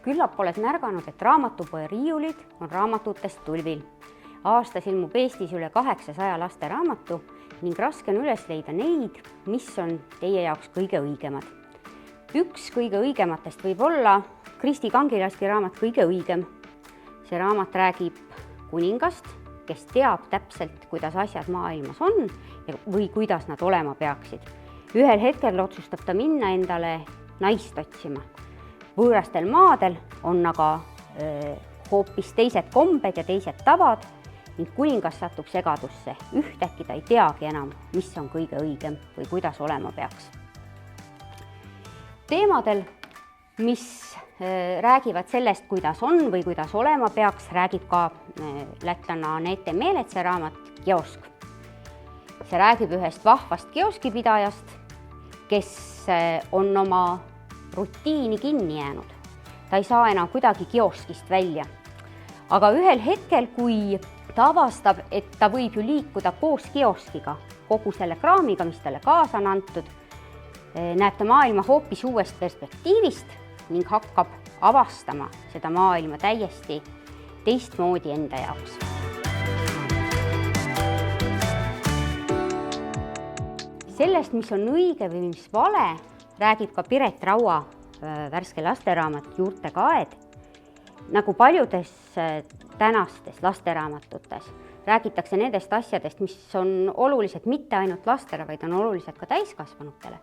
Küllap oled märganud, et raamatupoe riiulid on raamatutest tulvil. Aastas ilmub Eestis üle 800 lasteraamatu ning raske on üles leida neid, mis on teie jaoks kõige õigemad. Üks kõige õigematest võib olla Kristi Kangilaski raamat Kõige õigem. See raamat räägib kuningast, kes teab täpselt, kuidas asjad maailmas on või kuidas nad olema peaksid. Ühel hetkel otsustab ta minna endale naist otsima. Võõrastel maadel on aga hoopis teised kombed ja teised tavad ning kuningas satub segadusse. Ühtäkki ta ei teagi enam, mis on kõige õigem või kuidas olema peaks. Teemadel, mis räägivad sellest, kuidas on või kuidas olema peaks, räägib ka lätlane Anette Meeletsa raamat Kiosk. See räägib ühest vahvast kioskipidajast, kes on oma rutiini kinni jäänud. Ta ei saa enam kuidagi kioskist välja. Aga ühel hetkel, kui ta avastab, et ta võib ju liikuda koos kioskiga, kogu selle kraamiga, mis talle kaasa on antud, näeb ta maailma hoopis uuest perspektiivist ning hakkab avastama seda maailma täiesti teistmoodi enda jaoks. Sellest, mis on õige või mis vale, räägib ka Piret Raua värske lasteraamat Juurtega aed. Nagu paljudes tänastes lasteraamatutes räägitakse nendest asjadest, mis on olulised mitte ainult lastele, vaid on olulised ka täiskasvanutele,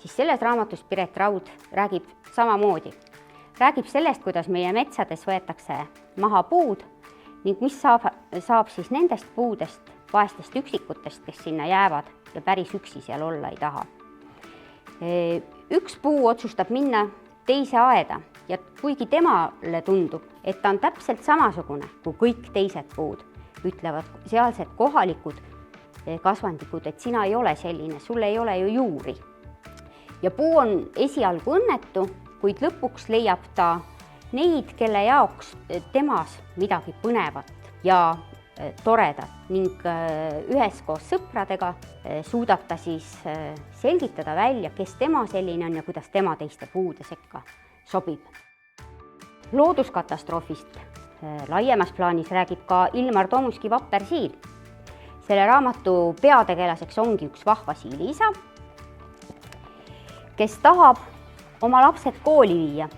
siis selles raamatus Piret Raud räägib samamoodi. Räägib sellest, kuidas meie metsades võetakse maha puud ning mis saab siis nendest puudest, vaestest üksikutest, kes sinna jäävad ja päris üksi seal olla ei taha. Üks puu otsustab minna teise aeda ja kuigi temale tundub, et ta on täpselt samasugune kui kõik teised puud, ütlevad sealsed kohalikud kasvandikud, et sina ei ole selline, sul ei ole ju juuri. Ja puu on esialgu õnnetu, kuid lõpuks leiab ta neid, kelle jaoks temas midagi põnevat ja toredat ning üheskoos sõpradega suudab ta siis selgitada välja, kes tema selline on ja kuidas tema teiste puude sekka sobib. Looduskatastroofist laiemas plaanis räägib ka Ilmar Tomuski Vapper siil. Selle raamatu peategelaseks ongi üks vahva siiliisa, kes tahab oma lapsed kooli viia.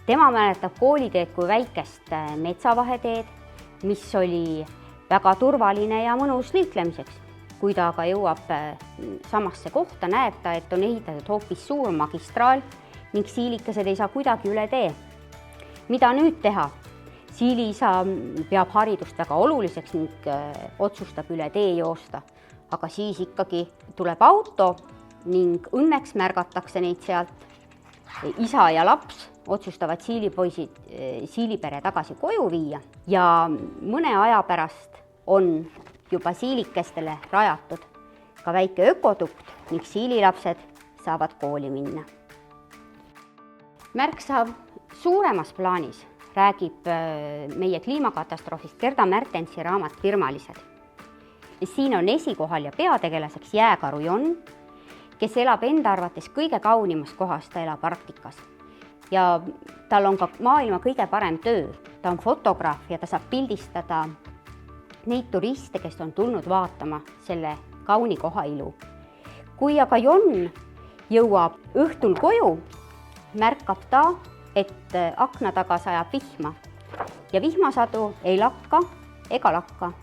Tema mäletab kooliteed kui väikest metsavaheteed, mis oli väga turvaline ja mõnus liiklemiseks. Kui ta aga jõuab samasse kohta, näeb ta, et on ehitatud hoopis suur magistraal ning siilikesed ei saa kuidagi üle tee. Mida nüüd teha? Siiliisa peab haridust väga oluliseks ning otsustab üle tee joosta. Aga siis ikkagi tuleb auto ning õnneks märgatakse neid sealt. Isa ja laps otsustavad siilipere tagasi koju viia ja mõne aja pärast on juba siilikestele rajatud ka väike ökodukt ning siililapsed saavad kooli minna. Märksa suuremas plaanis räägib meie kliimakatastroofist Gerda Märtensi raamat Firmalised. Siin on esikohal ja peategelaseks jääkaru Jon, kes elab enda arvates kõige kaunimas kohas, ta elab Arktikas. Ja tal on ka maailma kõige parem töö. Ta on fotograaf ja ta saab pildistada neid turiste, kes on tulnud vaatama selle kauni koha ilu. Kui aga Jon jõuab õhtul koju, märkab ta, et akna taga sajab vihma ja vihmasadu ei lakka ega lakka.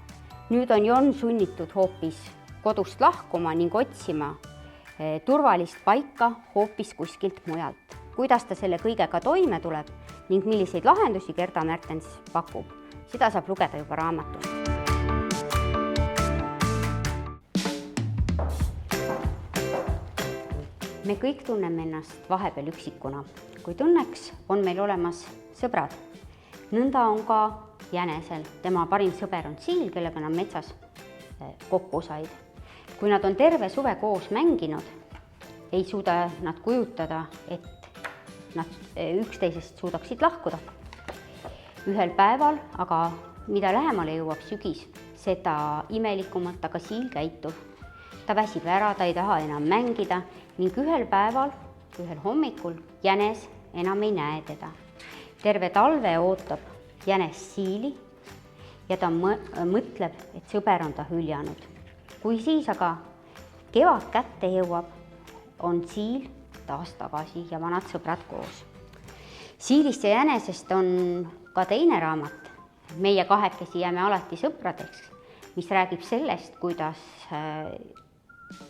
Nüüd on Jon sunnitud hoopis kodust lahkuma ning otsima turvalist paika hoopis kuskilt mujalt. Kuidas ta selle kõigega toime tuleb ning milliseid lahendusi Gerda Märtens pakub, seda saab lugeda juba raamatust. Me kõik tunneme ennast vahepeal üksikuna. Kui tunneks, on meil olemas sõbrad. Nõnda on ka jänesel. Tema parim sõber on siil, kellega nad metsas kokku said. Kui nad on terve suve koos mänginud, ei suuda nad kujutada, et nad üksteisest suudaksid lahkuda. Ühel päeval, aga mida lähemale jõuab sügis, seda imelikumalt aga siil käitub. Ta väsib ära, ta ei taha enam mängida ning ühel päeval, ühel hommikul jänes enam ei näe teda. terve talve ootab jänes siili ja ta mõtleb, et sõber on ta hüljanud. Kui siis aga kevad kätte jõuab, on siil taas tagasi ja vanad sõbrad koos. Siilist ja jänesest on ka teine raamat, Meie kahekesi jääme alati sõpradeks, mis räägib sellest, kuidas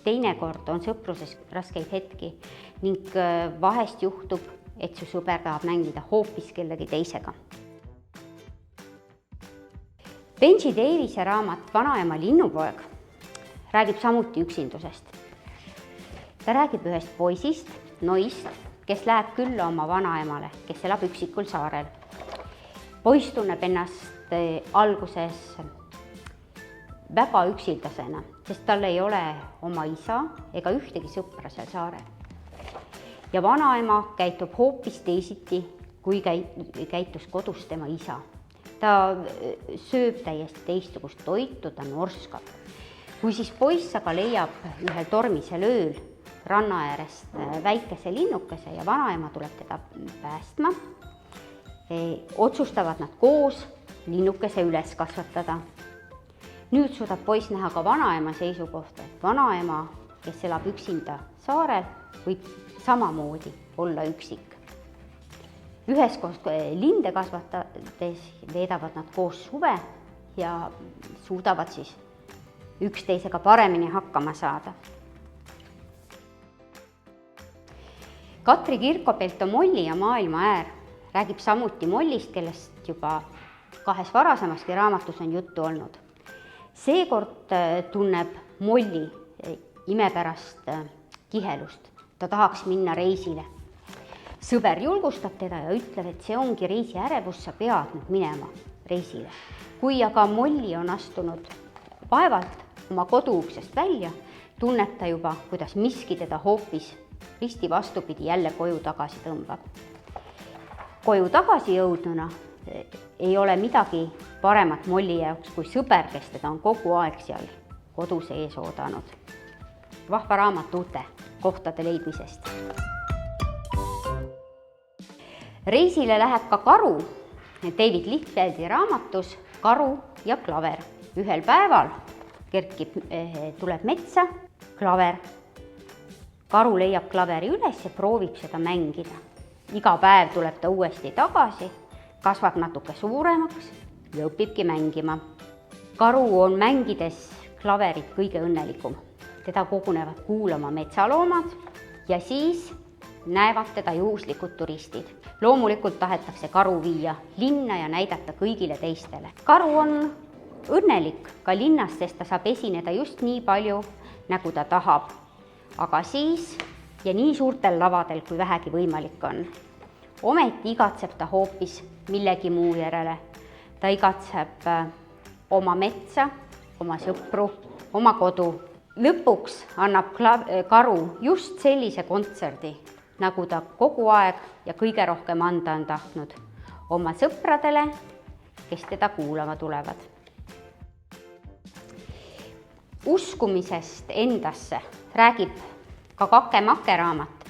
teinekord on sõpruses raskeid hetki ning vahest juhtub, et su sõber tahab mängida hoopis kellegi teisega. Benji Davise raamat Vanaema linnupoeg räägib samuti üksindusest. Ta räägib ühest poisist, Noist, kes läheb külla oma vanaemale, kes elab üksikul saarel. Poiss tunneb ennast alguses väga üksildasena, sest tal ei ole oma isa ega ühtegi sõpra seal saarel. Ja vanaema käitub hoopis teisiti, kui käitus kodus tema isa. Ta sööb täiesti teistsugust toitu, ta norskab. Kui siis poiss aga leiab ühel tormisel ööl ranna äärest väikese linnukese ja vanaema tuleb teda päästma, otsustavad nad koos linnukese üles kasvatada. Nüüd suudab poiss näha ka vanaema seisukohta, et vanaema, kes elab üksinda saarel, võib samamoodi olla üksik. Üheskoos linde kasvatades veedavad nad koos suve ja suudavad siis üksteisega paremini hakkama saada. Katri Kirkopelto Molli ja maailma äär räägib samuti mollist, kellest juba 2 varasemaski raamatus on juttu olnud. Seekord tunneb molli imepärast kihelust. Ta tahaks minna reisile. Sõber julgustab teda ja ütleb, et see ongi reisi ärevus, sa pead nüüd minema reisile. Kui aga molli on astunud vaevalt oma koduuksest välja, tunneb ta juba, kuidas miski teda hoopis risti vastupidi jälle koju tagasi tõmbab. Koju tagasi jõudnuna ei ole midagi paremat molli jaoks kui sõber, kes teda on kogu aeg seal kodus ees oodanud. Vahva raamat uute kohtade leidmisest. Reisile läheb ka karu. David Littfeldi raamatus Karu ja klaver. Ühel päeval tuleb metsa klaver. Karu leiab klaveri üles ja proovib seda mängida. Iga päev tuleb ta uuesti tagasi, kasvab natuke suuremaks ja õpibki mängima. Karu on mängides klaverit kõige õnnelikum. Teda kogunevad kuulama metsaloomad ja siis näevad teda juhuslikud turistid. Loomulikult tahetakse karu viia linna ja näidata kõigile teistele. Karu on õnnelik ka linnas, sest ta saab esineda just nii palju, nagu ta tahab. Aga siis ja nii suurtel lavadel, kui vähegi võimalik on. Ometi igatseb ta hoopis millegi muu järele. Ta igatseb oma metsa, oma sõpru, oma kodu. Lõpuks annab karu just sellise kontserdi, nagu ta kogu aeg ja kõige rohkem anda on tahtnud oma sõpradele, kes teda kuulama tulevad. Uskumisest endasse räägib ka Kake-Make raamat.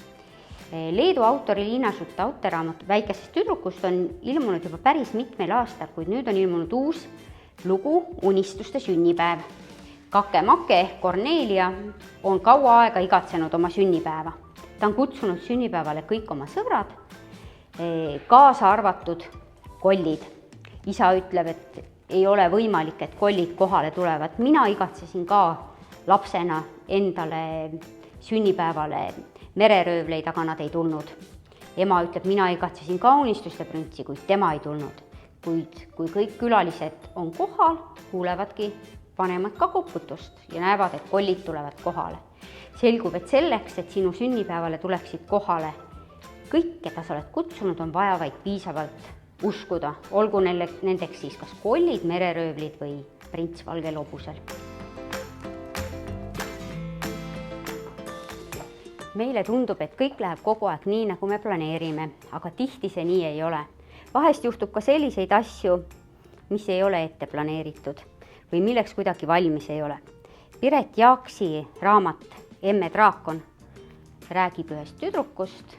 Leedu autori Liina Žutaute raamat Väikesest tüdrukust on ilmunud juba päris mitmel aastal, kuid nüüd on ilmunud uus lugu Unistuste sünnipäev. Kake-Make ehk Kornelia on kaua aega igatsenud oma sünnipäeva. Ta on kutsunud sünnipäevale kõik oma sõbrad, kaasa arvatud kollid. Isa ütleb, et ei ole võimalik, et kollid kohale tulevad. Mina igatsesin ka lapsena endale sünnipäevale mereröövleid, aga nad ei tulnud. Ema ütleb, mina igatsesin ka Unistuste printssi, kuid tema ei tulnud. Kuid kui kõik külalised on kohal, kuulevadki vanemad ka koputust ja näevad, et kollid tulevad kohale. Selgub, et selleks, et sinu sünnipäevale tuleksid kohale kõik, keda sa oled kutsunud, on vaja vaid piisavalt uskuda. Olgu nendeks siis kas kollid, mereröövlid või prints valgel hobusel. Meile tundub, et kõik läheb kogu aeg nii, nagu me planeerime, aga tihti see nii ei ole. Vahest juhtub ka selliseid asju, mis ei ole ette planeeritud või milleks kuidagi valmis ei ole. Piret Jaaksi raamat Emme Draakon räägib ühest tüdrukust,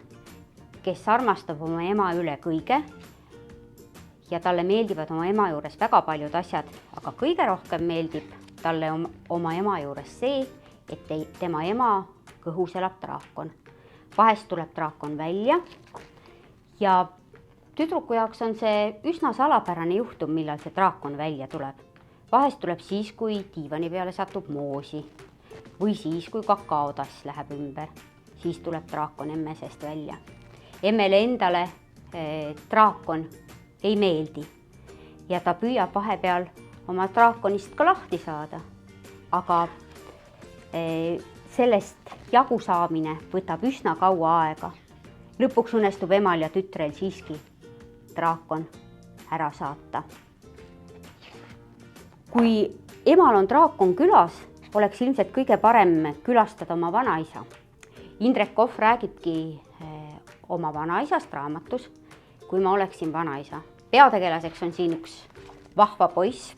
kes armastab oma ema üle kõige, ja talle meeldivad oma ema juures väga paljud asjad, aga kõige rohkem meeldib talle oma ema juures see, et tema ema kõhus elab draakon. Vahest tuleb draakon välja ja tüdruku jaoks on see üsna salapärane juhtum, millal see draakon välja tuleb. Vahest tuleb siis, kui diivani peale satub moosi või siis, kui kakaotass läheb ümber. Siis tuleb draakon emme seest välja. Emmele endale draakon ei meeldi ja ta püüab vahepeal oma draakonist ka lahti saada, aga sellest jagu saamine võtab üsna kaua aega. Lõpuks õnnestub emal ja tütrel siiski draakon ära saata. Kui emal on draakon külas, oleks ilmselt kõige parem külastada oma vanaisa. Indrek Kohv räägibki oma vanaisast raamatus, kui ma oleksin vanaisa. Peategelaseks on siin üks vahva poiss,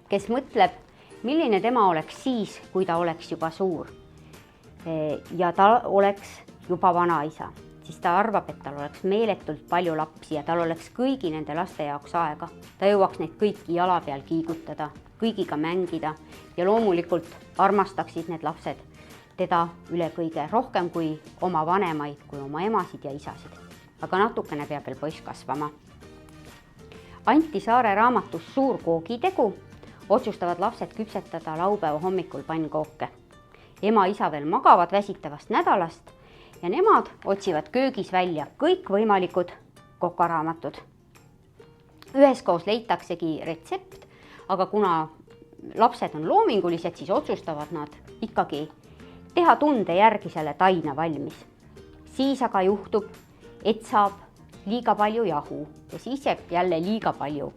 kes mõtleb, milline tema oleks siis, kui ta oleks juba suur ja ta oleks juba vanaisa. Siis ta arvab, et tal oleks meeletult palju lapsi ja tal oleks kõigi nende laste jaoks aega. Ta jõuaks neid kõiki jala peal kiigutada, kõigiga mängida ja loomulikult armastaksid need lapsed teda üle kõige rohkem kui oma vanemaid, kui oma emasid ja isasid. Aga natukene peab veel poiss kasvama. Anti Saare raamatus Suur koogitegu otsustavad lapsed küpsetada laupäeva hommikul pannkooke. Ema-isa veel magavad väsitavast nädalast ja nemad otsivad köögis välja kõikvõimalikud kokaraamatud. Üheskoos leitaksegi retsept, aga kuna lapsed on loomingulised, siis otsustavad nad ikkagi teha tunde järgi selle taina valmis. Siis aga juhtub, et saab liiga palju jahu ja siis jääb jälle liiga palju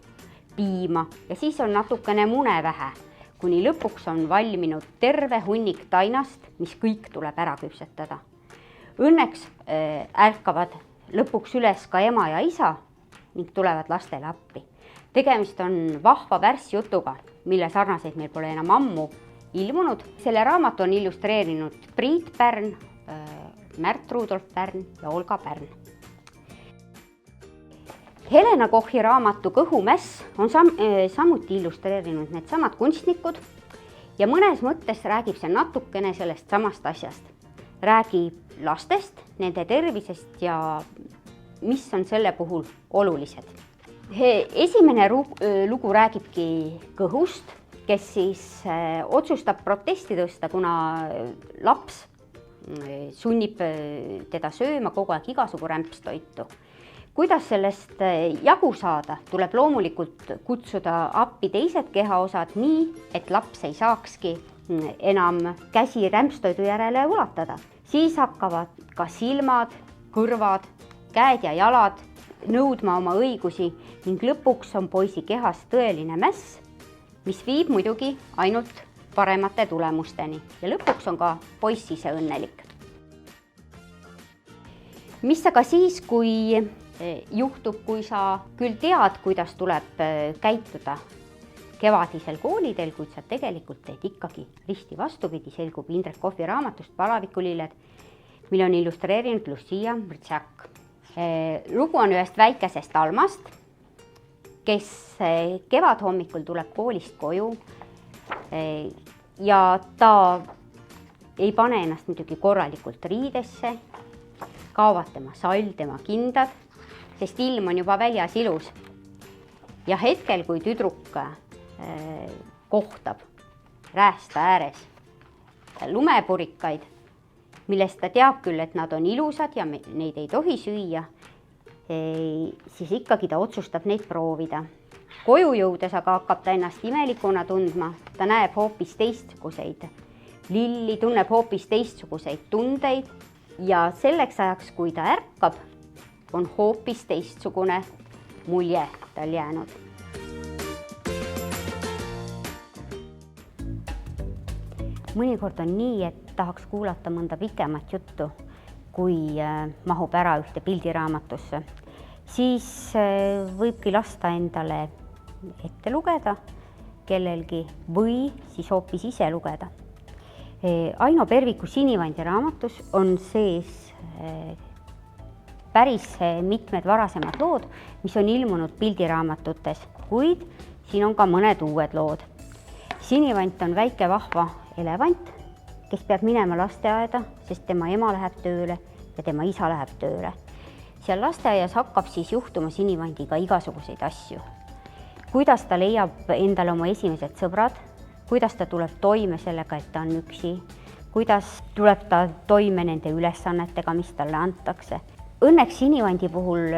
piima ja siis on natukene mune vähe, kuni lõpuks on valminud terve hunnik tainast, mis kõik tuleb ära küpsetada. Õnneks ärkavad lõpuks üles ka ema ja isa ning tulevad lastele appi. Tegemist on vahva värsjutuga, mille sarnaseid meil pole enam ammu ilmunud. Selle raamatu on illustreerinud Priit Pärn, Märt Rudolf Pärn ja Olga Pärn. Helena Kochi raamatu Kõhumäss on samuti illustreerinud needsamad kunstnikud ja mõnes mõttes räägib see natukene sellest samast asjast. Räägib lastest, nende tervisest ja mis on selle puhul olulised. Esimene lugu räägibki kõhust, kes siis otsustab protesti tõsta, kuna laps sunnib teda sööma kogu aeg igasugu rämpstoitu. Kuidas sellest jagu saada, tuleb loomulikult kutsuda appi teised kehaosad nii, et laps ei saakski enam käsi rämpstoidu järele ulatada. Siis hakkavad ka silmad, kõrvad, käed ja jalad nõudma oma õigusi ning lõpuks on poisi kehas tõeline mäss, mis viib muidugi ainult paremate tulemusteni ja lõpuks on ka poiss ise õnnelik. Mis aga siis, kui juhtub, kui sa küll tead, kuidas tuleb käituda kevadisel koolidel, kuid sa tegelikult teed ikkagi risti vastupidi, selgub Indrek Kohvi raamatust Palavikulilled, mille on illustreerinud Lucia Mrtšak. Lugu on ühest väikesest Almast, kes kevadhommikul tuleb koolist koju ja ta ei pane ennast muidugi korralikult riidesse, kaovad tema sall, tema kindad, sest ilm on juba väljas ilus. Ja hetkel, kui tüdruk kohtab räästa ääres lumepurikaid, millest ta teab küll, et nad on ilusad ja neid ei tohi süüa, siis ikkagi ta otsustab neid proovida. Koju jõudes aga hakkab ta ennast imelikuna tundma, ta näeb hoopis teistsuguseid lilli, tunneb hoopis teistsuguseid tundeid ja selleks ajaks, kui ta ärkab, on hoopis teistsugune mulje tal jäänud. Mõnikord on nii, et tahaks kuulata mõnda pikemat juttu, kui mahub ära ühte pildiraamatusse. Siis võibki lasta endale ette lugeda kellelgi või siis hoopis ise lugeda. Aino Perviku Sinivandi raamatus on sees päris mitmed varasemad lood, mis on ilmunud pildiraamatutes, kuid siin on ka mõned uued lood. Sinivant on väike vahva elevant, kes peab minema lasteaeda, sest tema ema läheb tööle ja tema isa läheb tööle. Seal lasteaias hakkab siis juhtuma Sinivandiga igasuguseid asju. Kuidas ta leiab endale oma esimesed sõbrad, kuidas ta tuleb toime sellega, et ta on üksi, kuidas tuleb ta toime nende ülesannetega, mis talle antakse. Õnneks Sinivandi puhul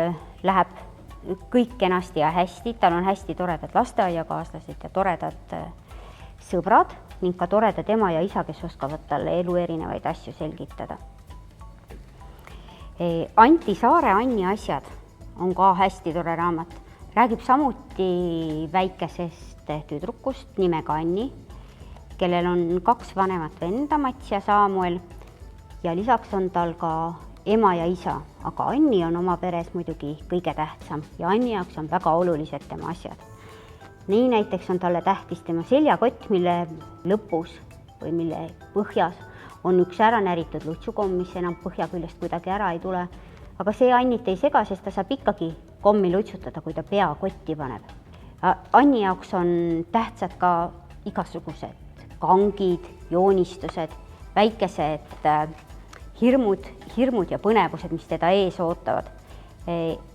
läheb kõik kenasti ja hästi, tal on hästi toredad lasteaiakaaslased ja toredad sõbrad ning ka toredad ema ja isa, kes oskavad talle elu erinevaid asju selgitada. Anti Saare Anni asjad on ka hästi tore raamat. Räägib samuti väikesest tüdrukust nimega Anni, kellel on 2 vanemat venda, Mats ja Saamuel, ja lisaks on tal ka ema ja isa, aga Anni on oma peres muidugi kõige tähtsam ja Anni jaoks on väga olulised tema asjad. Nii näiteks on talle tähtis tema seljakott, mille lõpus või mille põhjas on üks ära näritud lutsukomm, mis enam põhja küljest kuidagi ära ei tule. Aga see Annit ei sega, sest ta saab ikkagi kommi lutsutada, kui ta pea kotti paneb. Anni jaoks on tähtsad ka igasugused kangid, joonistused, väikesed hirmud ja põnevused, mis teda ees ootavad.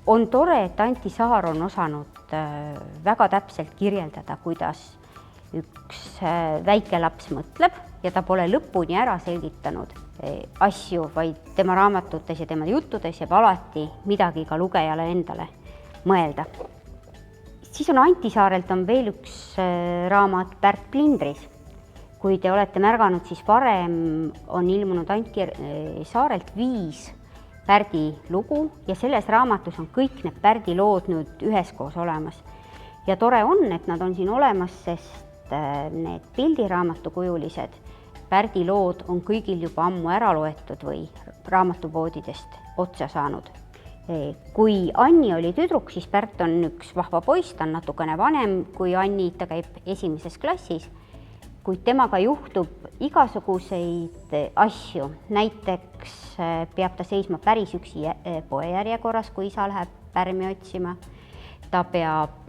On tore, et Anti Saar on osanud väga täpselt kirjeldada, kuidas üks väike laps mõtleb ja ta pole lõpuni ära selgitanud asju, vaid tema raamatutes ja tema juttudes jääb alati midagi ka lugejale endale mõelda. Siis on Anti Saarelt on veel üks raamat Pärt Plindris. Kui te olete märganud, siis varem on ilmunud Anti Saarelt 5 Pärdi lugu ja selles raamatus on kõik need Pärdi lood nüüd üheskoos olemas. Ja tore on, et nad on siin olemas, sest need pildiraamatukujulised Pärdi lood on kõigil juba ammu ära loetud või raamatupoodidest otsa saanud. Kui Anni oli tüdruk, siis Pärt on üks vahva poiss, ta on natukene vanem kui Anni, ta käib 1. klassis, kuid temaga juhtub igasuguseid asju. Näiteks peab ta seisma päris üksi poejärjekorras, kui isa läheb pärmi otsima. Ta peab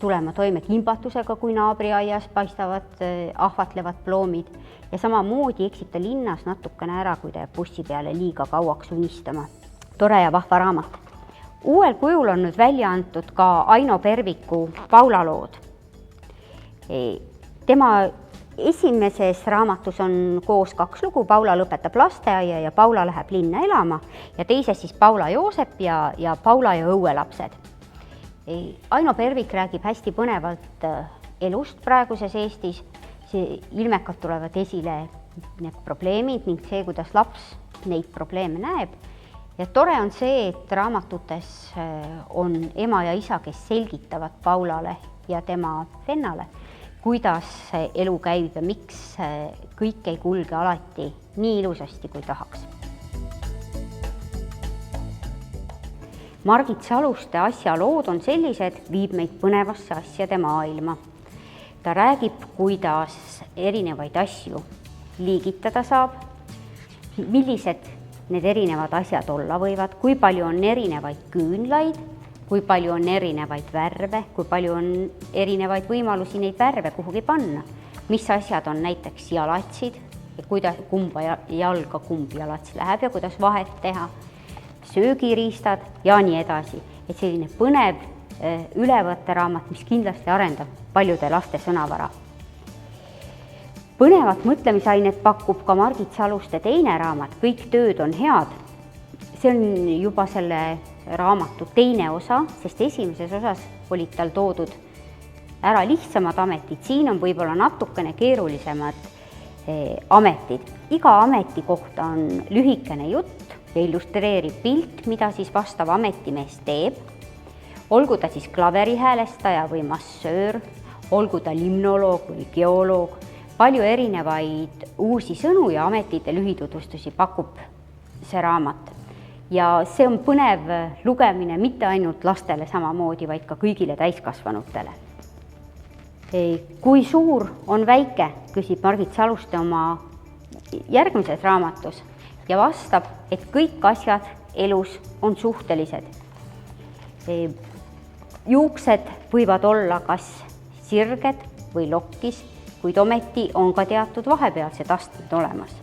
tulema toime kimbatusega, kui naabriaias paistavad ahvatlevad ploomid. Ja samamoodi eksib ta linnas natukene ära, kui ta jääb bussi peale liiga kauaks unistama. Tore ja vahva raamat. Uuel kujul on nüüd välja antud ka Aino Perviku Paula lood. Tema esimeses raamatus on koos 2 lugu, Paula lõpetab lasteaia ja Paula läheb linna elama ja teises siis Paula Joosep ja Paula ja õuelapsed. Aino Pervik räägib hästi põnevalt elust praeguses Eestis, ilmekalt tulevad esile need probleemid ning see, kuidas laps neid probleeme näeb. Ja tore on see, et raamatutes on ema ja isa, kes selgitavad Paulale ja tema vennale, kuidas elu käib ja miks kõik ei kulge alati nii ilusasti, kui tahaks. Margit Saluste asjalood on sellised, viib meid põnevasse asjade maailma. Ta räägib, kuidas erinevaid asju liigitada saab, millised need erinevad asjad olla võivad, kui palju on erinevaid küünlaid, kui palju on erinevaid värve, kui palju on erinevaid võimalusi neid värve kuhugi panna, mis asjad on näiteks jalatsid, kumba jalga kumb jalats läheb ja kuidas vahet teha, söögiriistad ja nii edasi. Et selline põnev ülevõtteraamat, mis kindlasti arendab paljude laste sõnavara. Põnevat mõtlemisainet pakub ka Margit Saluste teine raamat, Kõik tööd on head. See on juba selle raamatu teine osa, sest esimeses osas olid tal toodud ära lihtsamad ametid, siin on võib-olla natukene keerulisemad ametid. Iga ameti kohta on lühikene jutt ja illustreerib pilt, mida siis vastav ametimees teeb. Olgu ta siis klaverihäälestaja või massöör, olgu ta limnoloog või geoloog, palju erinevaid uusi sõnu ja ametite lühitutvustusi pakub see raamat. Ja see on põnev lugemine mitte ainult lastele samamoodi, vaid ka kõigile täiskasvanutele. Kui suur on väike, küsib Margit Saluste oma järgmises raamatus ja vastab, et kõik asjad elus on suhtelised. Juuksed võivad olla kas sirged või lokkis, kuid ometi on ka teatud vahepealsed astmed olemas.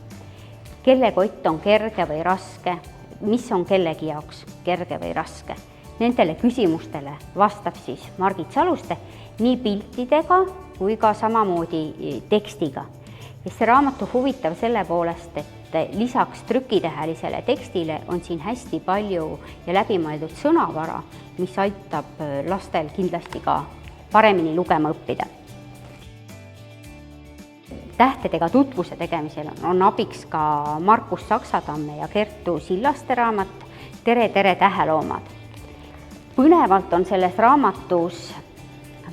Kelle kott on kerge või raske, mis on kellegi jaoks kerge või raske? Nendele küsimustele vastab siis Margit Saluste nii piltidega kui ka samamoodi tekstiga. Ja see raamatu huvitav selle poolest, et lisaks trükitähelisele tekstile on siin hästi palju ja läbimõeldud sõnavara, mis aitab lastel kindlasti ka paremini lugema õppida. Tähtedega tutvuse tegemisel on abiks ka Markus Saksatamme ja Kertu Sillaste raamat Tere, tere, täheloomad. Põnevalt on selles raamatus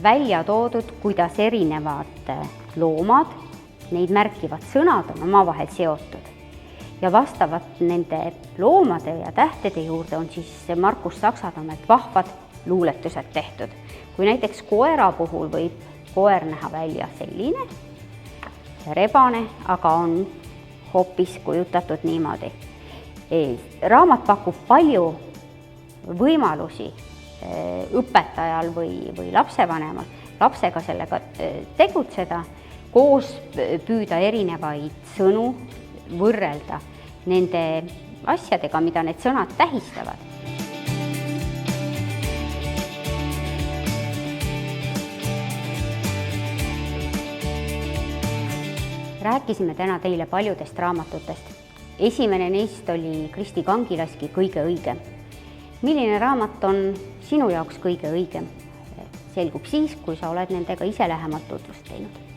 välja toodud, kuidas erinevad loomad, neid märkivad sõnad on omavahel seotud. Ja vastavalt nende loomade ja tähtede juurde on siis Markus Saksatammelt vahvad luuletused tehtud. Kui näiteks koera puhul võib koer näha välja selline, rebane, aga on hoopis kujutatud niimoodi. Raamat pakub palju võimalusi õpetajal või lapsevanemal lapsega sellega tegutseda, koos püüda erinevaid sõnu võrrelda nende asjadega, mida need sõnad tähistavad. Rääkisime täna teile paljudest raamatutest. Esimene neist oli Kristi Kangilaski Kõige õigem. Milline raamat on sinu jaoks kõige õigem? Selgub siis, kui sa oled nendega ise lähemalt tutvust teinud.